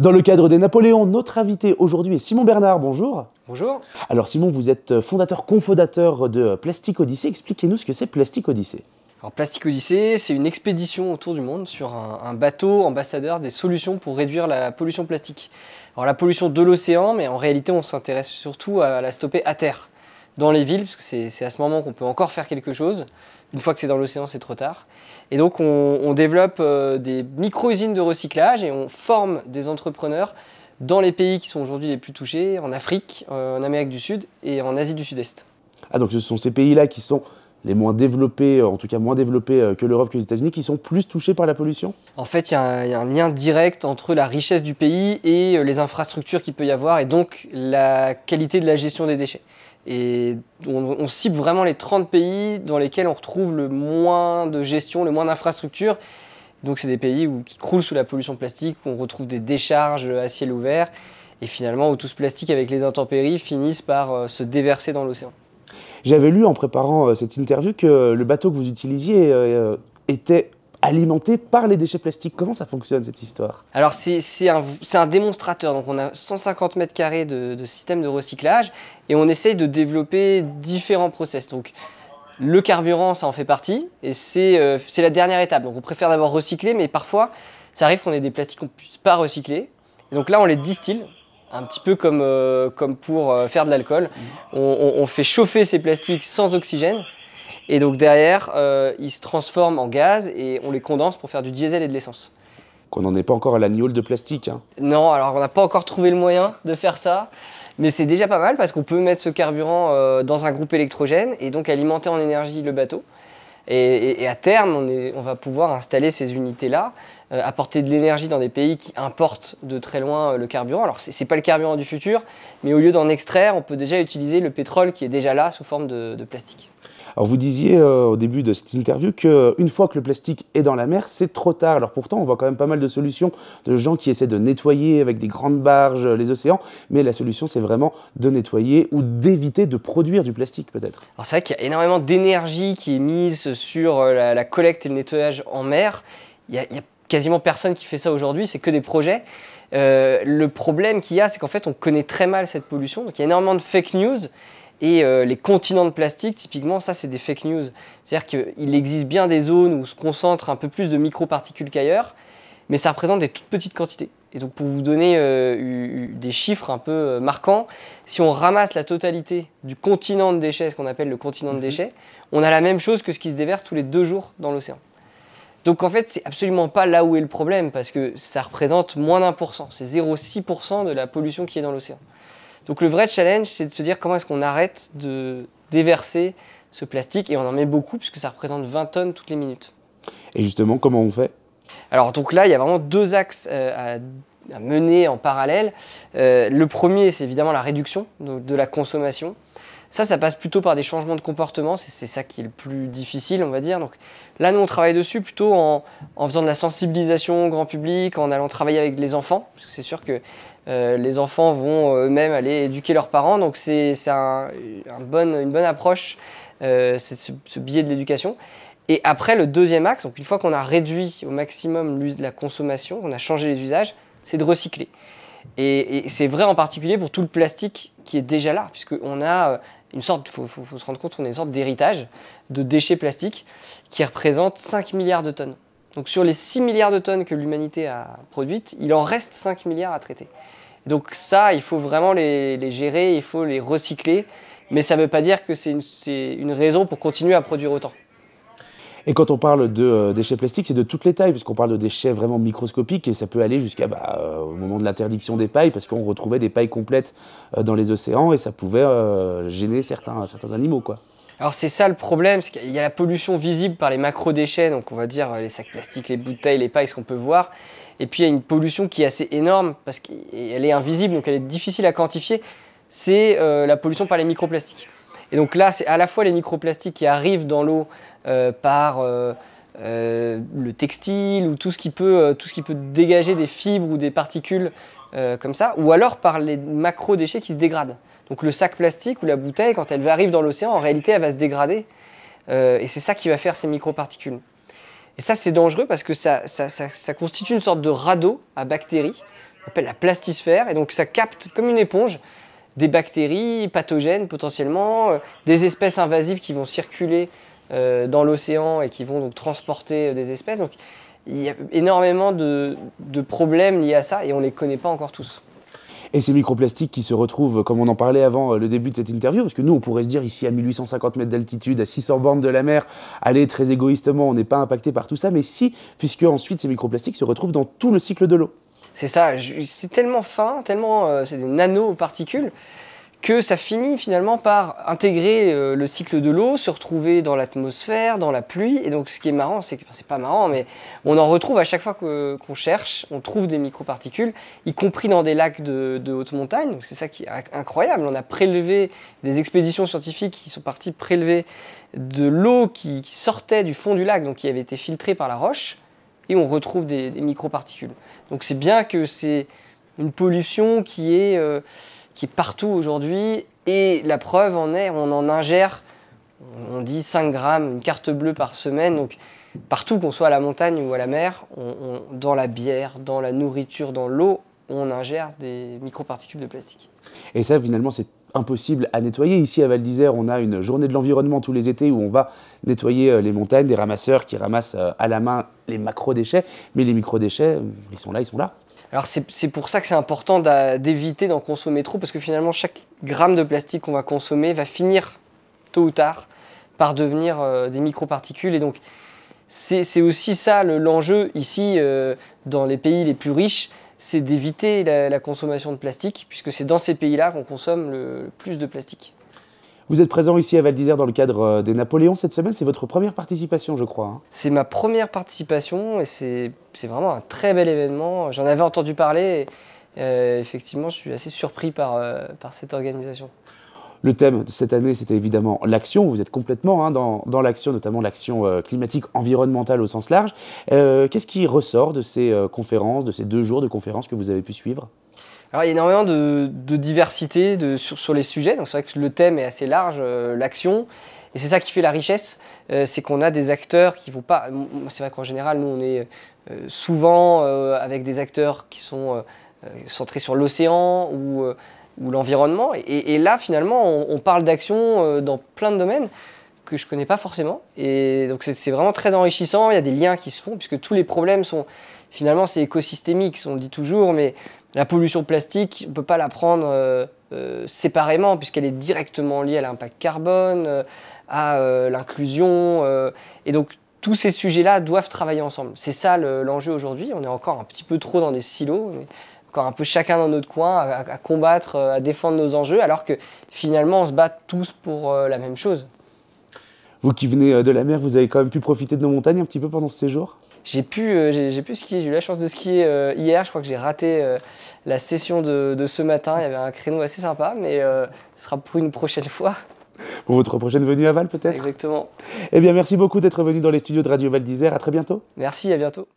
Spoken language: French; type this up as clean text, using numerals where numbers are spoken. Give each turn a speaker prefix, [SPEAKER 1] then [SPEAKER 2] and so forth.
[SPEAKER 1] Dans le cadre des Napoléons, notre invité aujourd'hui est Simon Bernard, bonjour.
[SPEAKER 2] Bonjour.
[SPEAKER 1] Alors Simon, vous êtes cofondateur de Plastic Odyssey. Expliquez-nous ce que c'est Plastic Odyssey.
[SPEAKER 2] Alors Plastic Odyssey, c'est une expédition autour du monde sur un bateau ambassadeur des solutions pour réduire la pollution plastique. Alors la pollution de l'océan, mais en réalité on s'intéresse surtout à la stopper à terre, dans les villes, parce que c'est à ce moment qu'on peut encore faire quelque chose. Une fois que c'est dans l'océan, c'est trop tard. Et donc on développe des micro-usines de recyclage et on forme des entrepreneurs dans les pays qui sont aujourd'hui les plus touchés, en Afrique, en Amérique du Sud et en Asie du Sud-Est.
[SPEAKER 1] Ah, donc ce sont ces pays-là qui sont les moins développés, en tout cas moins développés que l'Europe, que les États-Unis, qui sont plus touchés par la pollution?
[SPEAKER 2] En fait, il y a un lien direct entre la richesse du pays et les infrastructures qu'il peut y avoir, et donc la qualité de la gestion des déchets. Et on cible vraiment les 30 pays dans lesquels on retrouve le moins de gestion, le moins d'infrastructures. Donc c'est des pays qui croulent sous la pollution plastique, où on retrouve des décharges à ciel ouvert, et finalement où tout ce plastique avec les intempéries finissent par se déverser dans l'océan.
[SPEAKER 1] J'avais lu en préparant cette interview que le bateau que vous utilisiez était alimenté par les déchets plastiques. Comment ça fonctionne cette histoire?
[SPEAKER 2] Alors c'est un démonstrateur, donc on a 150 mètres carrés de système de recyclage et on essaye de développer différents process. Donc le carburant, ça en fait partie et c'est la dernière étape. Donc on préfère d'abord recycler, mais parfois ça arrive qu'on ait des plastiques qu'on ne puisse pas recycler. Et donc là on les distille, un petit peu comme pour faire de l'alcool. On fait chauffer ces plastiques sans oxygène. Et donc derrière, ils se transforment en gaz et on les condense pour faire du diesel et de l'essence.
[SPEAKER 1] Qu'on n'en est pas encore à la gnôle de plastique, hein.
[SPEAKER 2] Non, alors on n'a pas encore trouvé le moyen de faire ça, mais c'est déjà pas mal parce qu'on peut mettre ce carburant dans un groupe électrogène et donc alimenter en énergie le bateau. Et à terme, on va pouvoir installer ces unités-là, apporter de l'énergie dans des pays qui importent de très loin le carburant. Alors c'est pas le carburant du futur, mais au lieu d'en extraire, on peut déjà utiliser le pétrole qui est déjà là sous forme de plastique.
[SPEAKER 1] Alors vous disiez au début de cette interview qu'une fois que le plastique est dans la mer, c'est trop tard. Alors pourtant, on voit quand même pas mal de solutions de gens qui essaient de nettoyer avec des grandes barges les océans, mais la solution c'est vraiment de nettoyer ou d'éviter de produire du plastique peut-être.
[SPEAKER 2] Alors c'est vrai qu'il y a énormément d'énergie qui est mise sur la collecte et le nettoyage en mer. Il y a quasiment personne qui fait ça aujourd'hui, c'est que des projets. Le problème qu'il y a, c'est qu'en fait on connaît très mal cette pollution, donc il y a énormément de fake news. Et les continents de plastique, typiquement, ça c'est des fake news. C'est-à-dire qu'il existe bien des zones où se concentrent un peu plus de microparticules qu'ailleurs, mais ça représente des toutes petites quantités. Et donc pour vous donner des chiffres un peu marquants, si on ramasse la totalité du continent de déchets, ce qu'on appelle le continent de déchets, on a la même chose que ce qui se déverse tous les 2 jours dans l'océan. Donc en fait, c'est absolument pas là où est le problème, parce que ça représente moins d'1%. C'est 0,6% de la pollution qui est dans l'océan. Donc le vrai challenge, c'est de se dire comment est-ce qu'on arrête de déverser ce plastique, et on en met beaucoup puisque ça représente 20 tonnes toutes les minutes.
[SPEAKER 1] Et justement, comment on fait?
[SPEAKER 2] Alors donc là, il y a vraiment 2 axes à mener en parallèle. Le premier, c'est évidemment la réduction de la consommation. Ça passe plutôt par des changements de comportement, c'est ça qui est le plus difficile, on va dire. Donc là, nous, on travaille dessus plutôt en faisant de la sensibilisation au grand public, en allant travailler avec les enfants, parce que c'est sûr que les enfants vont eux-mêmes aller éduquer leurs parents, donc c'est une bonne approche, c'est ce biais de l'éducation. Et après, le deuxième axe, donc une fois qu'on a réduit au maximum la consommation, qu'on a changé les usages, c'est de recycler. Et c'est vrai en particulier pour tout le plastique qui est déjà là, puisqu'on a une sorte, faut se rendre compte, on a une sorte d'héritage de déchets plastiques qui représente 5 milliards de tonnes. Donc sur les 6 milliards de tonnes que l'humanité a produites, il en reste 5 milliards à traiter. Et donc ça, il faut vraiment les gérer, il faut les recycler, mais ça ne veut pas dire que c'est une raison pour continuer à produire autant.
[SPEAKER 1] Et quand on parle de déchets plastiques, c'est de toutes les tailles, puisqu'on parle de déchets vraiment microscopiques, et ça peut aller jusqu'à au moment de l'interdiction des pailles, parce qu'on retrouvait des pailles complètes dans les océans, et ça pouvait gêner certains animaux, quoi.
[SPEAKER 2] Alors c'est ça le problème, c'est qu'il y a la pollution visible par les macro-déchets, donc on va dire les sacs plastiques, les bouteilles, les pailles, ce qu'on peut voir. Et puis il y a une pollution qui est assez énorme, parce qu'elle est invisible, donc elle est difficile à quantifier, c'est la pollution par les microplastiques. Et donc là, c'est à la fois les microplastiques qui arrivent dans l'eau par le textile ou tout ce qui peut dégager des fibres ou des particules comme ça, ou alors par les macro-déchets qui se dégradent. Donc le sac plastique ou la bouteille, quand elle arrive dans l'océan, en réalité, elle va se dégrader. Et c'est ça qui va faire ces microparticules. Et ça, c'est dangereux parce que ça constitue une sorte de radeau à bactéries appelle la plastisphère, et donc ça capte comme une éponge des bactéries pathogènes potentiellement, des espèces invasives qui vont circuler dans l'océan et qui vont donc transporter des espèces. Donc il y a énormément de problèmes liés à ça et on ne les connaît pas encore tous.
[SPEAKER 1] Et ces microplastiques qui se retrouvent, comme on en parlait avant le début de cette interview, parce que nous, on pourrait se dire ici à 1850 mètres d'altitude, à 600 bornes de la mer, allez, très égoïstement, on n'est pas impacté par tout ça, mais si, puisque ensuite ces microplastiques se retrouvent dans tout le cycle de l'eau.
[SPEAKER 2] C'est ça, c'est tellement fin, tellement c'est des nanoparticules, que ça finit finalement par intégrer le cycle de l'eau, se retrouver dans l'atmosphère, dans la pluie. Et donc ce qui est marrant, c'est que, enfin, c'est pas marrant, mais on en retrouve à chaque fois qu'on cherche, on trouve des microparticules, y compris dans des lacs de haute montagne. C'est ça qui est incroyable. On a prélevé des expéditions scientifiques qui sont parties prélever de l'eau qui sortait du fond du lac, donc qui avait été filtrée par la roche, et on retrouve des microparticules. Donc c'est bien que c'est une pollution qui est partout aujourd'hui, et la preuve en est, on en ingère, on dit 5 grammes, une carte bleue par semaine, donc partout qu'on soit à la montagne ou à la mer, dans la bière, dans la nourriture, dans l'eau, on ingère des microparticules de plastique.
[SPEAKER 1] Et ça, finalement, c'est impossible à nettoyer. Ici, à Val d'Isère, on a une journée de l'environnement tous les étés où on va nettoyer les montagnes, des ramasseurs qui ramassent à la main les macro-déchets, mais les micro-déchets, ils sont là, ils sont là.
[SPEAKER 2] Alors c'est pour ça que c'est important d'éviter d'en consommer trop, parce que finalement chaque gramme de plastique qu'on va consommer va finir tôt ou tard par devenir des microparticules. Et donc c'est aussi ça l'enjeu ici dans les pays les plus riches, c'est d'éviter la consommation de plastique, puisque c'est dans ces pays-là qu'on consomme le plus de plastique.
[SPEAKER 1] Vous êtes présent ici à Val d'Isère dans le cadre des Napoléons cette semaine, c'est votre première participation, je crois. Hein.
[SPEAKER 2] C'est ma première participation et c'est vraiment un très bel événement. J'en avais entendu parler et effectivement, je suis assez surpris par cette organisation.
[SPEAKER 1] Le thème de cette année, c'était évidemment l'action. Vous êtes complètement dans l'action, notamment l'action climatique environnementale au sens large. Qu'est-ce qui ressort de ces conférences, de ces 2 jours de conférences que vous avez pu suivre ?
[SPEAKER 2] Alors il y a énormément de diversité sur les sujets, donc c'est vrai que le thème est assez large, l'action, et c'est ça qui fait la richesse, c'est qu'on a des acteurs qui ne vont pas... C'est vrai qu'en général, nous on est souvent avec des acteurs qui sont centrés sur l'océan ou l'environnement, et là finalement on parle d'action dans plein de domaines que je ne connais pas forcément, et donc c'est vraiment très enrichissant, il y a des liens qui se font, puisque tous les problèmes sont... Finalement, c'est écosystémique, on le dit toujours, mais la pollution plastique, on ne peut pas la prendre séparément, puisqu'elle est directement liée à l'impact carbone, à l'inclusion. Et donc, tous ces sujets-là doivent travailler ensemble. C'est ça l'enjeu aujourd'hui. On est encore un petit peu trop dans des silos, on est encore un peu chacun dans notre coin à combattre, à défendre nos enjeux, alors que finalement, on se bat tous pour la même chose.
[SPEAKER 1] Vous qui venez de la mer, vous avez quand même pu profiter de nos montagnes un petit peu pendant ce séjour ?
[SPEAKER 2] J'ai pu skier, j'ai eu la chance de skier hier, je crois que j'ai raté la session de ce matin, il y avait un créneau assez sympa, mais ce sera pour une prochaine fois.
[SPEAKER 1] Pour votre prochaine venue à Val peut-être ?
[SPEAKER 2] Exactement.
[SPEAKER 1] Eh bien merci beaucoup d'être venu dans les studios de Radio Val d'Isère, à très bientôt.
[SPEAKER 2] Merci, à bientôt.